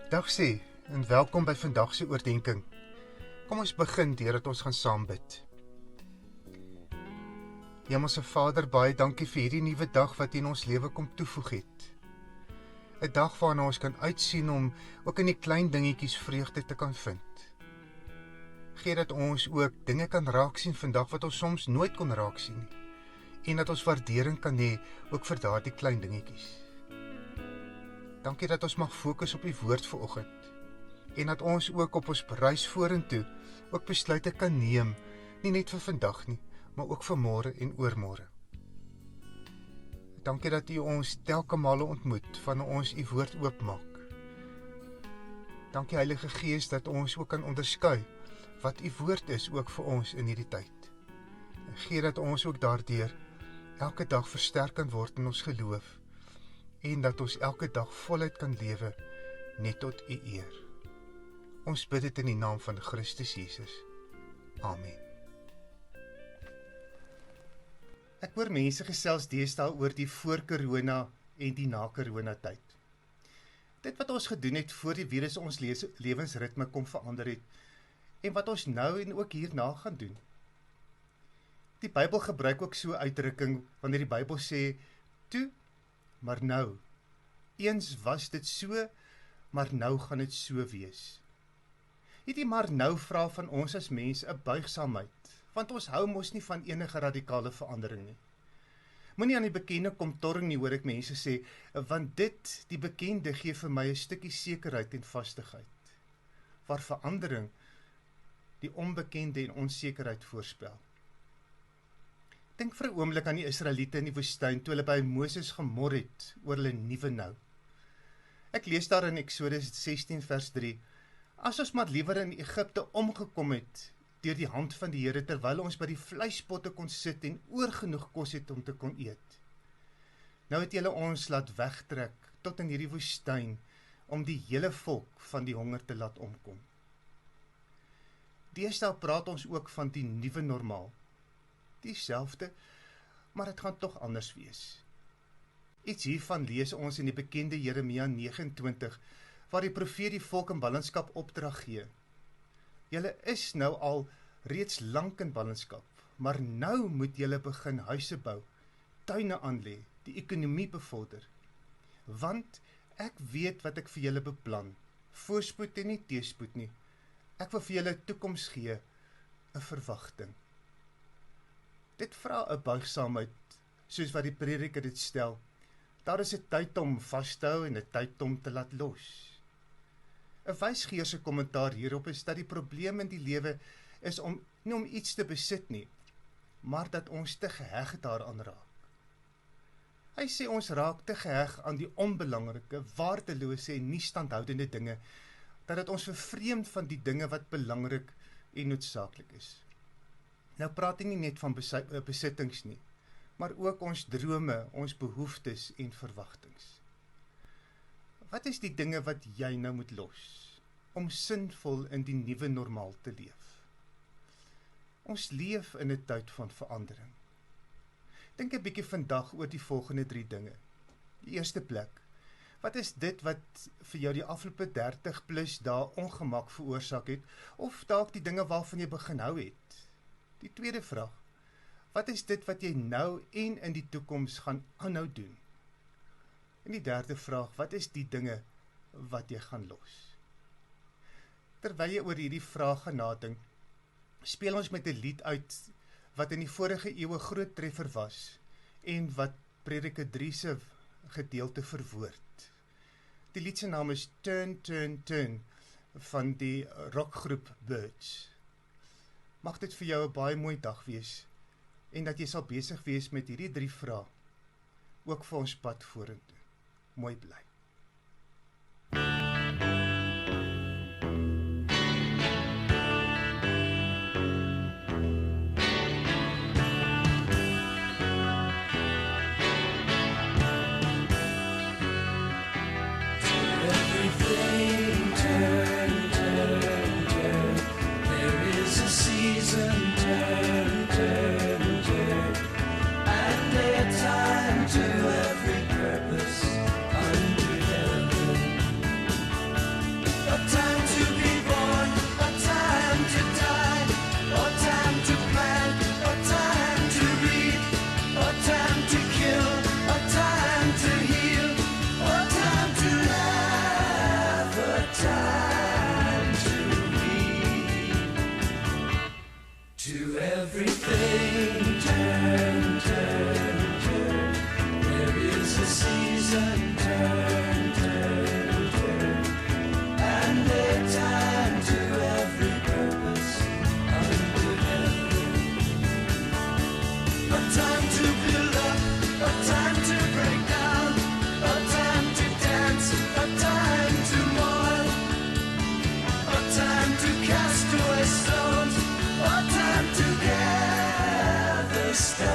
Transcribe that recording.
Dag sê, en welkom by vandag se oordeenking. Kom ons begin deurdat ons gaan saam bid. Hemelse Vader, baie dankie vir hierdie nuwe dag wat U in ons lewe kom toevoeg het. 'n Dag waarna ons kan uitsien om ook in die klein dingetjies vreugde te kan vind. Gee dat ons ook dinge kan raak sien vandag wat ons soms nooit kon raak sien nie. En dat ons waardering kan hê ook vir daardie klein dingetjies. Dankie dat ons mag fokus op U woord vanoggend. En dat ons ook op ons reis vorentoe ook besluite kan neem, nie net vir vandag nie, maar ook vir môre en oormôre. Dankie dat U ons telke male ontmoet wanneer ons U woord oopmaak. Dankie Heilige Gees dat ons ook kan onderskei wat U woord is ook vir ons in hierdie tyd. En gee dat ons ook daardeur elke dag versterk kan word in ons geloof en dat ons elke dag voluit kan lewe net tot U eer. Ons bid dit in die naam van Christus Jesus. Amen. Ek hoor mense gesels deesdae oor die voor-corona en die na-corona tyd. Dit wat ons gedoen het voor die virus ons lewensritme kom verander het en wat ons nou en ook hierna gaan doen. Die Bybel gebruik ook so 'n uitdrukking wanneer die Bybel sê, toe, maar nou. Eens was dit so, maar nou gaan dit so wees. Hierdie maar nou vra van ons as mens 'n buigsaamheid, want ons hou mos nie van enige radikale verandering nie. Moenie aan die bekende kom torring nie, hoor ek mense sê, want dit, die bekende, gee vir my 'n stukkie sekerheid en vastigheid, waar verandering die onbekende en onsekerheid voorspel. Dink vir 'n oomblik aan die Israeliete in die woestyn toe hulle by Moses gemor het oor hulle nuwe nou. Ek lees daar in Eksodus 16 vers 3, as ons maar liewer in Egipte omgekom het deur die hand van die Here terwyl ons by die vleispotte kon sit en oorgenoeg kos het om te kon eet. Nou het julle ons laat wegtrek tot in hierdie woestyn om die hele volk van die honger te laat omkom. Deesdae praat ons ook van die nuwe normaal. Dieselfde, maar dit gaan tog anders wees. Iets hiervan lees ons in die bekende Jeremia 29, waar die profeet die volk in ballingskap opdrag gee. Julle is nou al reeds lank in ballingskap, maar nou moet julle begin huise bou, tuine aanlê, die ekonomie bevorder. Want ek weet wat ek vir julle beplan, voorspoed en nie teëspoed nie. Ek wil vir julle 'n toekoms gee, 'n verwagting. Dit vra 'n buigsaamheid, soos wat die prediker dit stel. Daar is 'n tyd om vas te hou en 'n tyd om te laat los. 'n Wysgeer se kommentaar hierop is dat die probleem in die lewe is om nie om iets te besit nie, maar dat ons te geheg daaraan raak. Hy sê ons raak te geheg aan die onbelangrike, waardelose en nie standhoudende dinge, dat dit ons vervreemd van die dinge wat belangrik en noodsaaklik is. Nou praat hy nie net van besittings nie, maar ook ons drome, ons behoeftes en verwagtings. Wat is die dinge wat jy nou moet los, om sinvol in die nuwe normaal te leef? Ons leef in 'n tyd van verandering. Dink 'n bietjie vandag oor die volgende 3 dinge. Die eerste plek, wat is dit wat vir jou die afgelope 30 plus dae ongemak veroorsaak het, of dalk die dinge waarvan jy begin hou het? Die tweede vraag, wat is dit wat jy nou en in die toekoms gaan aanhou doen? En die derde vraag, wat is die dinge wat jy gaan los? Terwyl jy oor hierdie vraag gaan nadink, speel ons met 'n lied uit wat in die vorige eeue groot treffer was en wat Prediker 3 se gedeelte verwoord. Die lied se naam is Turn, Turn, Turn van die rockgroep Birds. Mag dit vir jou 'n baie mooi dag wees en dat jy sal besig wees met hierdie 3 vrae, ook vir ons pad vorentoe. Mooi bly. Everything turn, turn, turn. There is a season, turn, turn, turn. And a time to every purpose under understand.